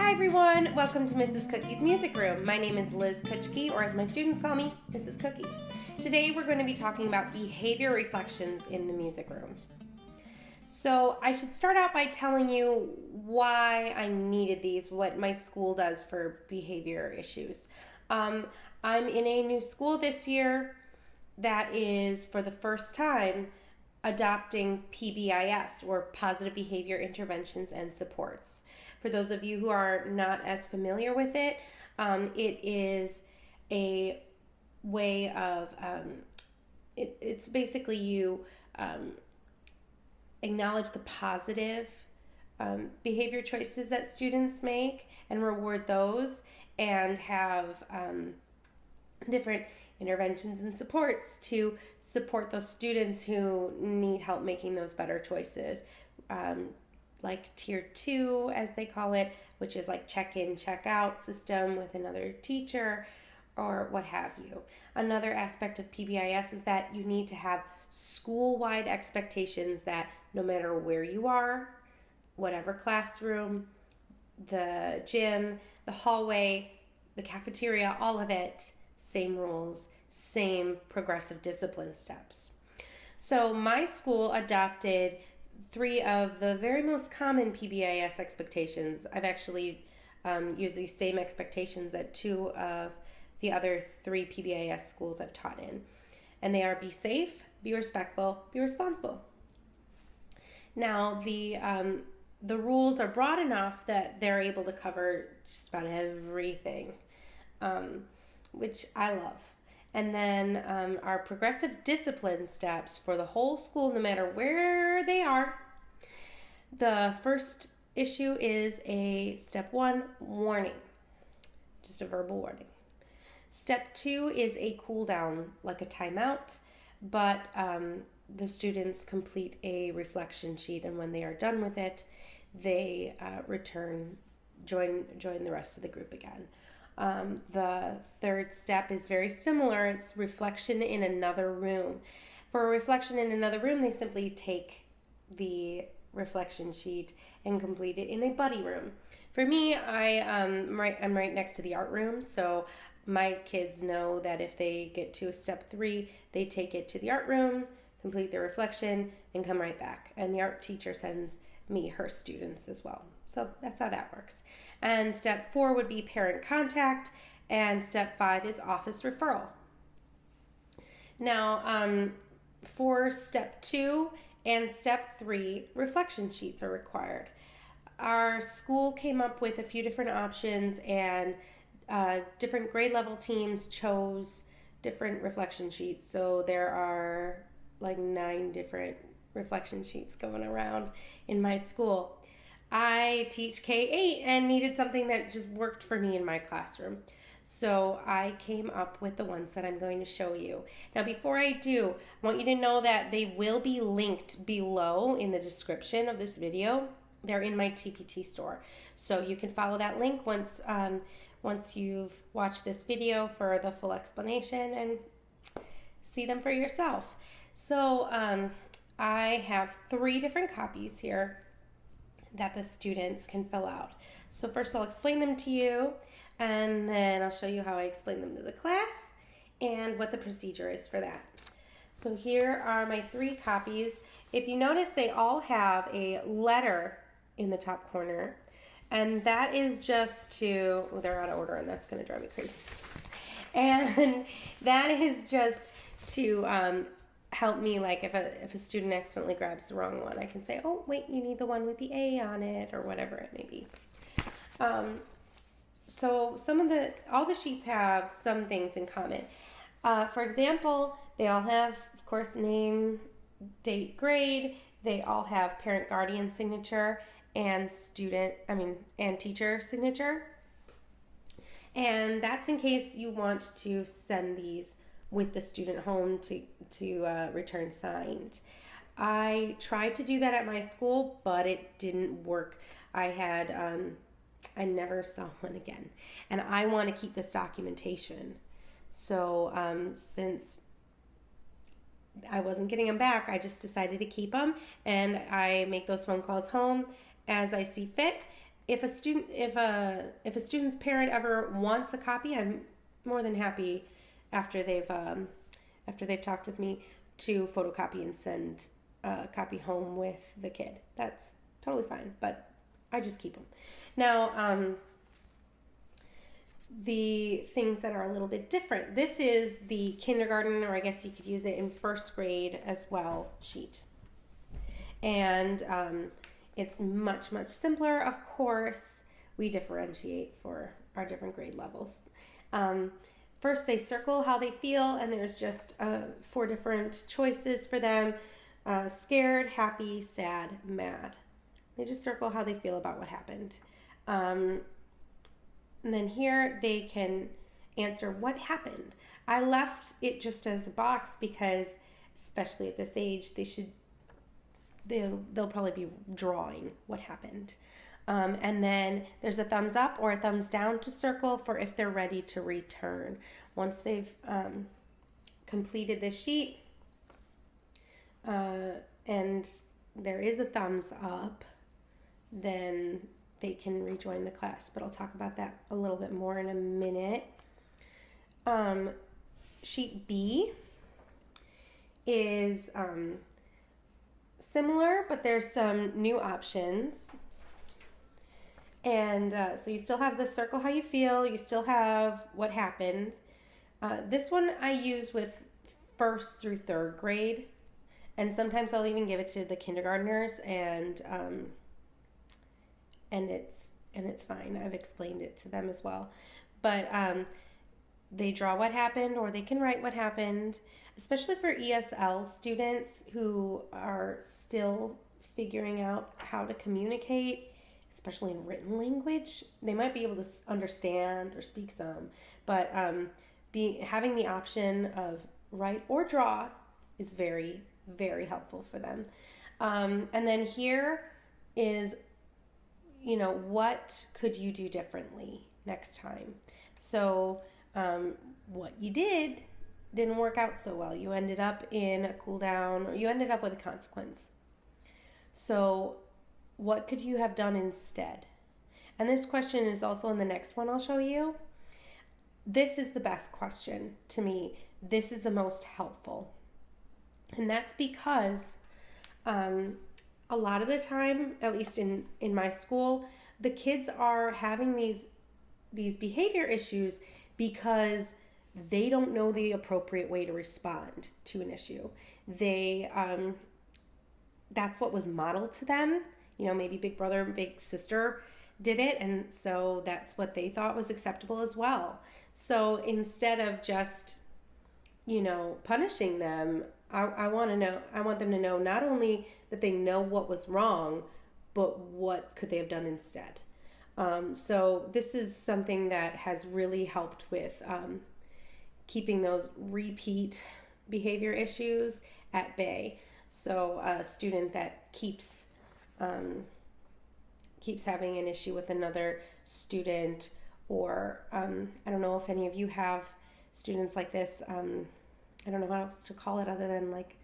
Hi everyone, welcome to Mrs. Cookie's Music Room. My name is Liz Kutchke, or as my students call me, Mrs. Cookie. Today we're going to be talking about behavior reflections in the music room. So I should start out by telling you why I needed these, what my school does for behavior issues. I'm in a new school this year that is, for the first time, adopting PBIS, or Positive Behavior Interventions and Supports. For those of you who are not as familiar with it, it is a way of, it's basically you acknowledge the positive behavior choices that students make and reward those, and have different interventions and supports to support those students who need help making those better choices. Like tier 2, as they call it, which is like check-in, check-out system with another teacher or what have you. Another aspect of PBIS is that you need to have school-wide expectations that no matter where you are, whatever classroom, the gym, the hallway, the cafeteria, all of it, same rules, same progressive discipline steps. So my school adopted 3 of the very most common PBIS expectations. I've actually used these same expectations at 2 of the other 3 PBIS schools I've taught in. And they are: be safe, be respectful, be responsible. Now, the rules are broad enough that they're able to cover just about everything, which I love. And then our progressive discipline steps for the whole school, no matter where they are. The first issue is a step 1, warning, just a verbal warning. Step 2 is a cool down, like a timeout, but the students complete a reflection sheet, and when they are done with it, they join the rest of the group again. The third step is very similar. It's reflection in another room. For a reflection in another room, they simply take the reflection sheet and complete it in a buddy room. For me, I'm right next to the art room, so my kids know that if they get to step 3, they take it to the art room, complete their reflection, and come right back. And the art teacher sends me her students as well. So that's how that works. And step 4 would be parent contact, and step 5 is office referral. Now, for step 2 and step 3, reflection sheets are required. Our school came up with a few different options, and different grade level teams chose different reflection sheets. So there are like 9 different reflection sheets going around in my school. I teach K-8 and needed something that just worked for me in my classroom. So I came up with the ones that I'm going to show you. Now, before I do, I want you to know that they will be linked below in the description of this video. They're in my TPT store. So you can follow that link once you've watched this video for the full explanation and see them for yourself. So I have 3 different copies here that the students can fill out. So first I'll explain them to you, and then I'll show you how I explain them to the class and what the procedure is for that. So here are my 3 copies. If you notice, they all have a letter in the top corner, and that is just to, well, they're out of order and that's gonna drive me crazy. And that is just to help me, like if a student accidentally grabs the wrong one, I can say, oh wait, you need the one with the A on it, or whatever it may be. So all the sheets have some things in common. For example, they all have, of course, name, date, grade. They all have parent guardian signature and teacher signature. And that's in case you want to send these with the student home to return signed. I tried to do that at my school, but it didn't work. I never saw one again, and I want to keep this documentation. So since I wasn't getting them back, I just decided to keep them, and I make those phone calls home as I see fit. if a student's parent ever wants a copy, I'm more than happy after they've talked with me to photocopy and send a copy home with the kid. That's totally fine, but I just keep them. Now, the things that are a little bit different. This is the kindergarten, or I guess you could use it in first grade as well, sheet. And it's much, much simpler. Of course, we differentiate for our different grade levels. First, they circle how they feel, and there's just 4 different choices for them. Scared, happy, sad, mad. They just circle how they feel about what happened. And then here they can answer what happened. I left it just as a box because, especially at this age, they'll probably be drawing what happened. And then there's a thumbs up or a thumbs down to circle for if they're ready to return. Once they've completed the sheet, and there is a thumbs up, then they can rejoin the class. But I'll talk about that a little bit more in a minute. Sheet B is similar, but there's some new options. And so you still have the circle how you feel. You still have what happened. This one I use with 1st through 3rd grade. And sometimes I'll even give it to the kindergartners, and it's fine. I've explained it to them as well. But they draw what happened, or they can write what happened, especially for ESL students who are still figuring out how to communicate, especially in written language. They might be able to understand or speak some, but having the option of write or draw is very, very helpful for them. And then here is, what could you do differently next time? So what you didn't work out so well. You ended up in a cool down, or you ended up with a consequence. So what could you have done instead? And this question is also in the next one I'll show you. This is the best question to me. This is the most helpful. And that's because a lot of the time, at least in my school, the kids are having these behavior issues because they don't know the appropriate way to respond to an issue. That's what was modeled to them. Maybe big brother and big sister did it, and so that's what they thought was acceptable as well. So instead of just, punishing them, I want them to know not only that they know what was wrong, but what could they have done instead. So this is something that has really helped with keeping those repeat behavior issues at bay. So a student that keeps having an issue with another student, or I don't know if any of you have students like this. I don't know what else to call it other than like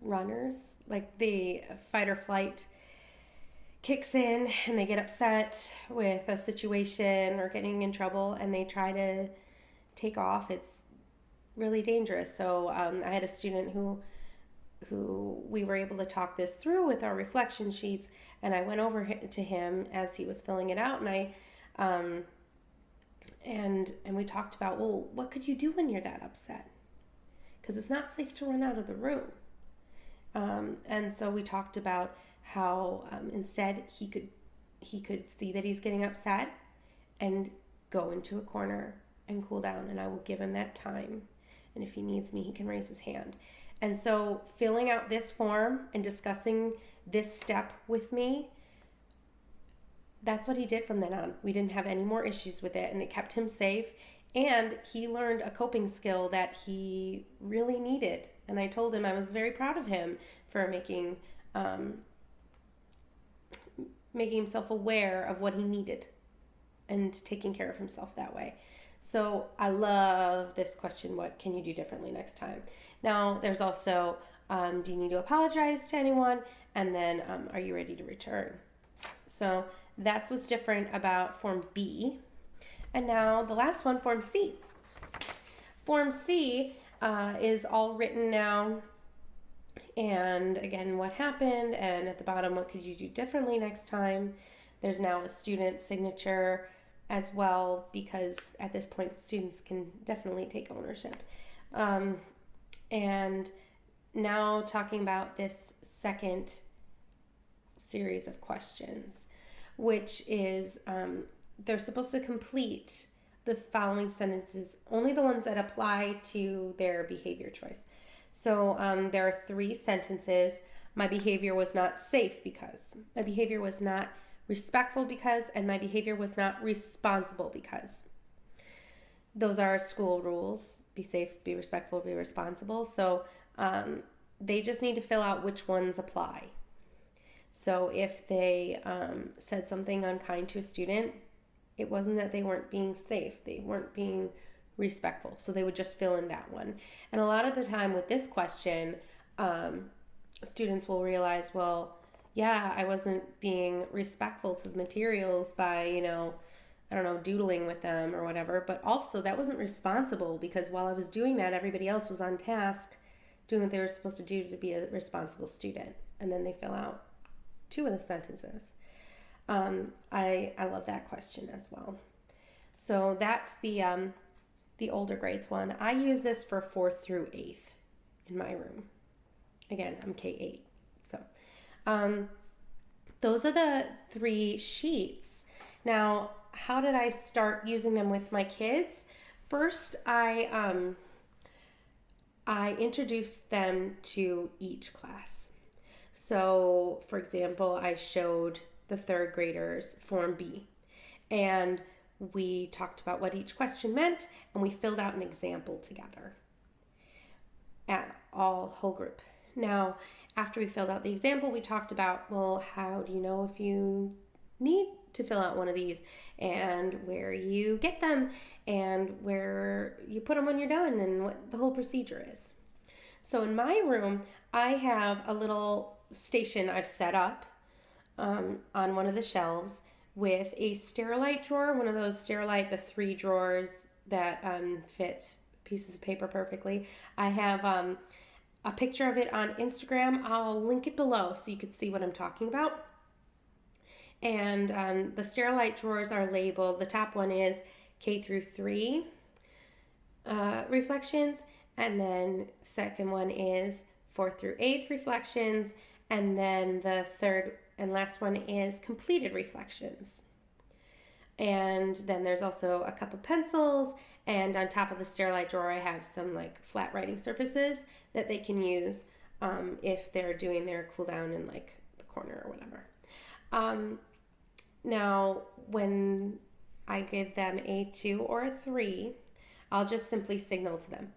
runners. Like the fight or flight kicks in and they get upset with a situation or getting in trouble and they try to take off. It's really dangerous. So I had a student who we were able to talk this through with our reflection sheets, and I went over to him as he was filling it out, and and we talked about, well, what could you do when you're that upset? Because it's not safe to run out of the room. And so we talked about how instead he could see that he's getting upset and go into a corner and cool down, and I will give him that time. And if he needs me, he can raise his hand. And so filling out this form and discussing this step with me, that's what he did from then on. We didn't have any more issues with it, and it kept him safe. And he learned a coping skill that he really needed. And I told him I was very proud of him for making himself aware of what he needed and taking care of himself that way. So I love this question, what can you do differently next time? Now, there's also, do you need to apologize to anyone? And then, are you ready to return? So that's what's different about Form B. And now the last one, Form C. Form C is all written now. And again, what happened, and at the bottom, what could you do differently next time? There's now a student signature as well, because at this point, students can definitely take ownership. And now talking about this second series of questions, which is they're supposed to complete the following sentences, only the ones that apply to their behavior choice. So there are 3 sentences. My behavior was not safe because. My behavior was not respectful because. And my behavior was not responsible because. Those are school rules. Be safe, be respectful, be responsible. So they just need to fill out which ones apply. So if they said something unkind to a student, it wasn't that they weren't being safe. They weren't being respectful. So they would just fill in that one. And a lot of the time with this question, students will realize, well, yeah, I wasn't being respectful to the materials by, doodling with them or whatever. But also that wasn't responsible, because while I was doing that, everybody else was on task doing what they were supposed to do to be a responsible student. And then they fill out 2 of the sentences. I love that question as well. So that's the older grades one. I use this for 4th through 8th in my room. Again, I'm K8. So those are the 3 sheets. Now, how did I start using them with my kids? First, I introduced them to each class. So, for example, I showed the 3rd graders Form B, and we talked about what each question meant, and we filled out an example together at whole group. Now, after we filled out the example, we talked about, well, how do you know if you need to fill out one of these, and where you get them, and where you put them when you're done, and what the whole procedure is. So in my room, I have a little station I've set up on one of the shelves with a Sterilite drawer, one of those Sterilite, the 3 drawers that fit pieces of paper perfectly. I have a picture of it on Instagram. I'll link it below so you can see what I'm talking about. And the Sterilite drawers are labeled. The top one is K through 3 reflections, and then second one is 4th through 8th reflections, and then the third and last one is completed reflections. And then there's also a couple pencils, and on top of the Sterilite drawer I have some like flat writing surfaces that they can use if they're doing their cool down in like the corner or whatever. Now, when I give them a 2 or a 3, I'll just simply signal to them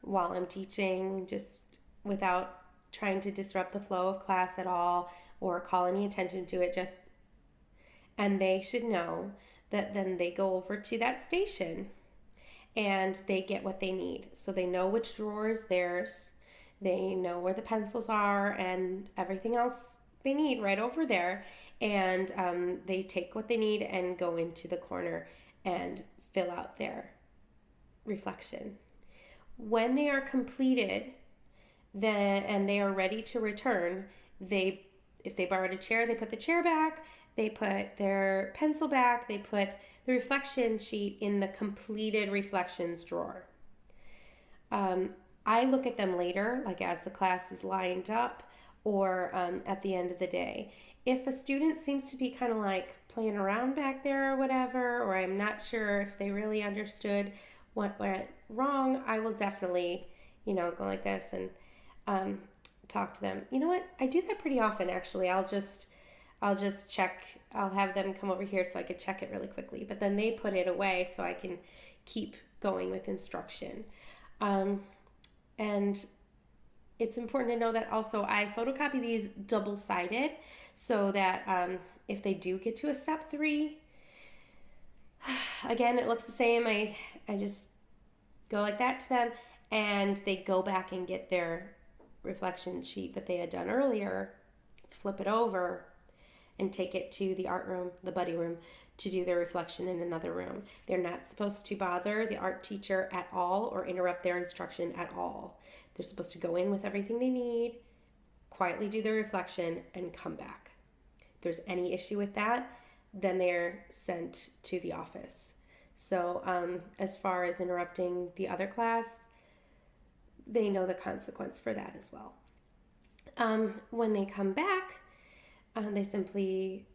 while I'm teaching, just without trying to disrupt the flow of class at all or call any attention to it, and they should know that then they go over to that station and they get what they need. So they know which drawer is theirs, they know where the pencils are and everything else they need right over there, and they take what they need and go into the corner and fill out their reflection. When they are completed, and they are ready to return, if they borrowed a chair, they put the chair back, they put their pencil back, they put the reflection sheet in the completed reflections drawer. I look at them later, like as the class is lined up, or at the end of the day. If a student seems to be kind of like playing around back there or whatever, or I'm not sure if they really understood what went wrong, I will definitely, go like this and talk to them. You know what? I do that pretty often, actually. I'll just check. I'll have them come over here so I could check it really quickly. But then they put it away so I can keep going with instruction. And it's important to know that also I photocopy these double-sided so that if they do get to a step 3, again, it looks the same. I just go like that to them, and they go back and get their reflection sheet that they had done earlier, flip it over, and take it to the art room, the buddy room, to do their reflection in another room. They're not supposed to bother the art teacher at all or interrupt their instruction at all. They're supposed to go in with everything they need, quietly do their reflection, and come back. If there's any issue with that, then they're sent to the office. So as far as interrupting the other class, they know the consequence for that as well. When they come back, they simply,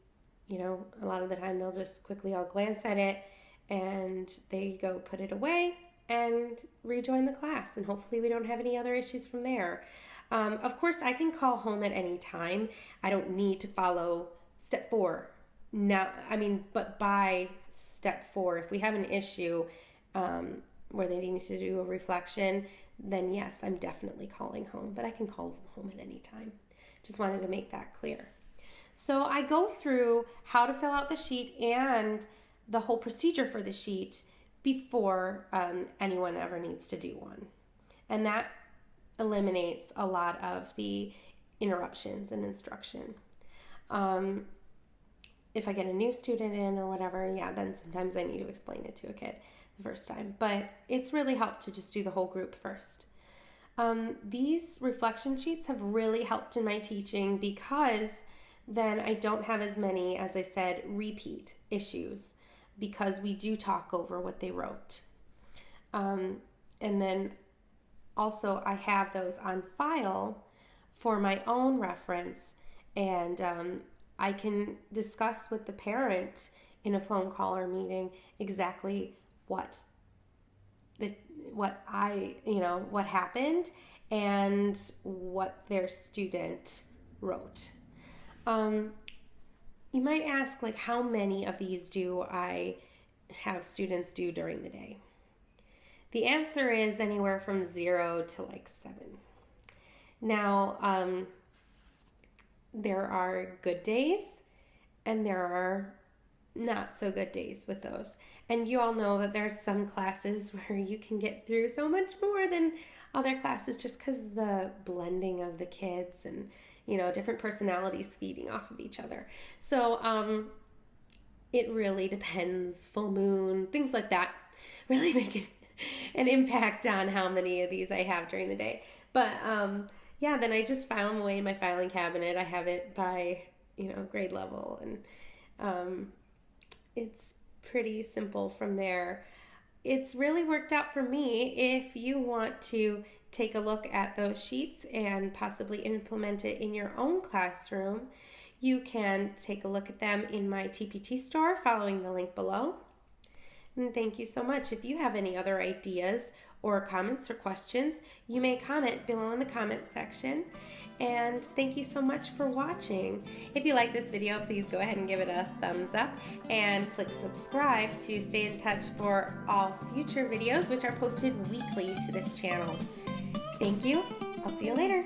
a lot of the time they'll just quickly all glance at it and they go put it away and rejoin the class. And hopefully we don't have any other issues from there. Of course, I can call home at any time. I don't need to follow step 4. But by step 4, if we have an issue where they need to do a reflection, then yes, I'm definitely calling home, but I can call home at any time. Just wanted to make that clear. So I go through how to fill out the sheet and the whole procedure for the sheet before anyone ever needs to do one. And that eliminates a lot of the interruptions in instruction. If I get a new student in or whatever, then sometimes I need to explain it to a kid the first time. But it's really helped to just do the whole group first. These reflection sheets have really helped in my teaching because then I don't have as many, as I said, repeat issues because we do talk over what they wrote. And then also I have those on file for my own reference, and I can discuss with the parent in a phone call or meeting exactly what happened and what their student wrote. You might ask, how many of these do I have students do during the day? The answer is anywhere from 0 to 7. Now, there are good days and there are not so good days with those. And you all know that there's some classes where you can get through so much more than other classes just because of the blending of the kids and, different personalities feeding off of each other. So it really depends. Full moon, things like that really make an impact on how many of these I have during the day. But then I just file them away in my filing cabinet. I have it by, grade level, and it's pretty simple from there. It's really worked out for me. If you want to take a look at those sheets and possibly implement it in your own classroom, you can take a look at them in my TPT store following the link below. And thank you so much. If you have any other ideas or comments or questions, you may comment below in the comment section. And thank you so much for watching. If you like this video, please go ahead and give it a thumbs up and click subscribe to stay in touch for all future videos, which are posted weekly to this channel. Thank you. I'll see you later.